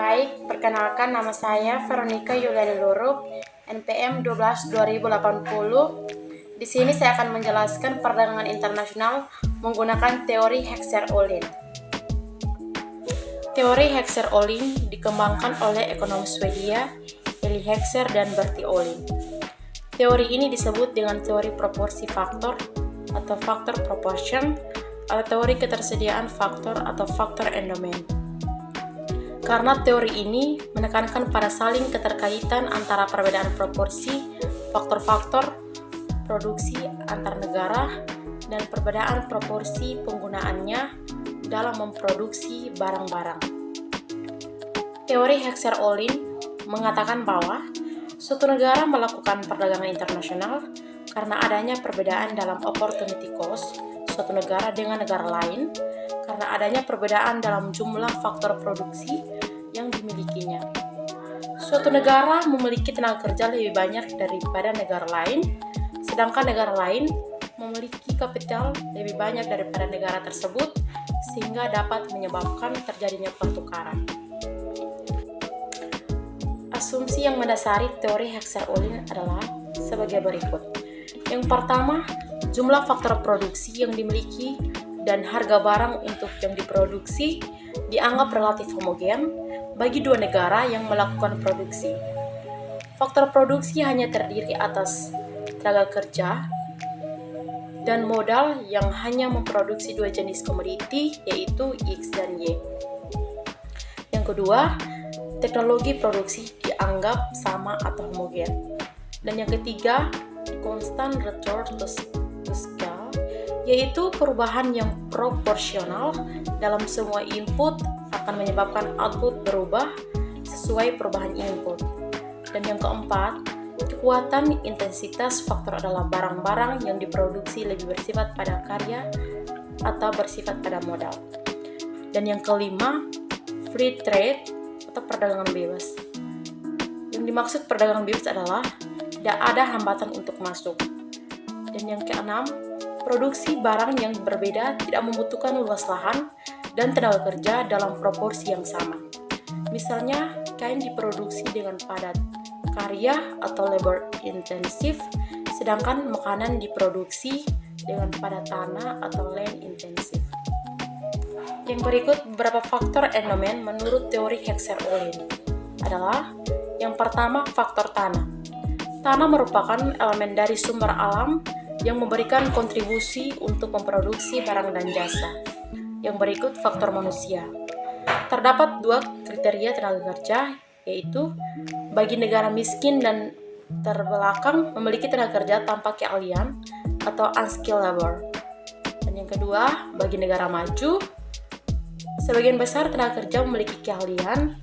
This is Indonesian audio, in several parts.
Baik, perkenalkan nama saya Veronica Yuliani Lurup, NPM 12 2080. Di sini saya akan menjelaskan perdagangan internasional menggunakan teori Heckscher-Ohlin. Teori Heckscher-Ohlin dikembangkan oleh ekonom Swedia Eli Heckscher dan Bertil Ohlin. Teori ini disebut dengan teori proporsi faktor atau factor proportion atau teori ketersediaan faktor atau faktor endomen. Karena teori ini menekankan pada saling keterkaitan antara perbedaan proporsi faktor-faktor produksi antar negara dan perbedaan proporsi penggunaannya dalam memproduksi barang-barang. Teori Heckscher-Ohlin mengatakan bahwa suatu negara melakukan perdagangan internasional karena adanya perbedaan dalam opportunity cost suatu negara dengan negara lain, karena adanya perbedaan dalam jumlah faktor produksi yang dimilikinya. Suatu negara memiliki tenaga kerja lebih banyak daripada negara lain, sedangkan negara lain memiliki kapital lebih banyak daripada negara tersebut, sehingga dapat menyebabkan terjadinya pertukaran. Asumsi yang mendasari teori Heckscher-Ohlin adalah sebagai berikut. Yang pertama, jumlah faktor produksi yang dimiliki dan harga barang untuk yang diproduksi dianggap relatif homogen bagi dua negara yang melakukan produksi. Faktor produksi hanya terdiri atas tenaga kerja dan modal yang hanya memproduksi dua jenis komoditi, yaitu X dan Y. Yang kedua, teknologi produksi dianggap sama atau homogen. Dan yang ketiga, constant return to scale, yaitu perubahan yang proporsional dalam semua input akan menyebabkan output berubah sesuai perubahan input. Dan yang keempat, kekuatan intensitas faktor adalah barang-barang yang diproduksi lebih bersifat pada karya atau bersifat pada modal. Dan yang kelima, free trade atau perdagangan bebas. Yang dimaksud perdagangan bebas adalah tidak ada hambatan untuk masuk. Dan yang keenam, produksi barang yang berbeda tidak membutuhkan luas lahan dan tenaga kerja dalam proporsi yang sama. Misalnya, kain diproduksi dengan padat karya atau labor intensif, sedangkan makanan diproduksi dengan padat tanah atau land intensif. Yang berikut beberapa faktor endomen menurut teori Heckscher-Ohlin adalah yang pertama, faktor tanah. Tanah merupakan elemen dari sumber alam yang memberikan kontribusi untuk memproduksi barang dan jasa. Yang berikut faktor manusia. Terdapat dua kriteria tenaga kerja, yaitu bagi negara miskin dan terbelakang memiliki tenaga kerja tanpa keahlian atau unskilled labor. Dan yang kedua, bagi negara maju, sebagian besar tenaga kerja memiliki keahlian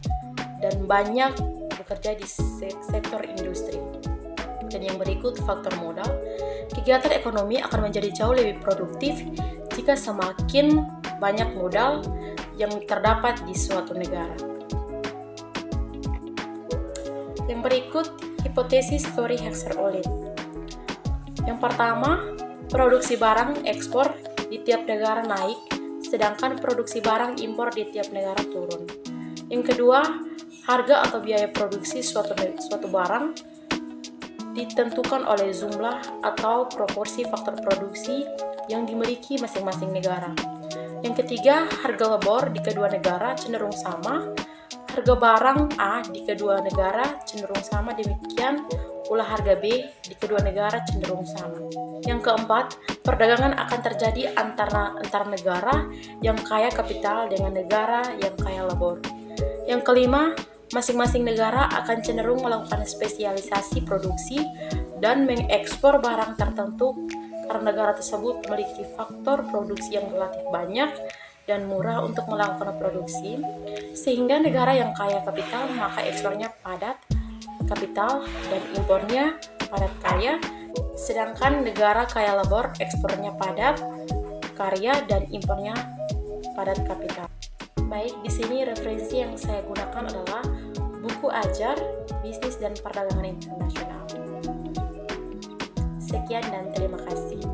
dan banyak bekerja di sektor industri. Dan yang berikut faktor modal. Kegiatan ekonomi akan menjadi jauh lebih produktif jika semakin banyak modal yang terdapat di suatu negara. Yang berikut hipotesis teori Heckscher-Ohlin. Yang pertama, produksi barang ekspor di tiap negara naik, sedangkan produksi barang impor di tiap negara turun. Yang kedua, harga atau biaya produksi suatu barang ditentukan oleh jumlah atau proporsi faktor produksi yang dimiliki masing-masing negara. Yang ketiga, harga labor di kedua negara cenderung sama. Harga barang A di kedua negara cenderung sama, demikian pula harga B di kedua negara cenderung sama. Yang keempat, perdagangan akan terjadi antara negara yang kaya kapital dengan negara yang kaya labor. Yang kelima, masing-masing negara akan cenderung melakukan spesialisasi produksi dan mengekspor barang tertentu karena negara tersebut memiliki faktor produksi yang relatif banyak dan murah untuk melakukan produksi, sehingga negara yang kaya kapital maka ekspornya padat kapital dan impornya padat karya, sedangkan negara kaya labor ekspornya padat karya dan impornya padat kapital. Baik, di sini referensi yang saya gunakan adalah buku ajar bisnis dan perdagangan internasional. Sekian dan terima kasih.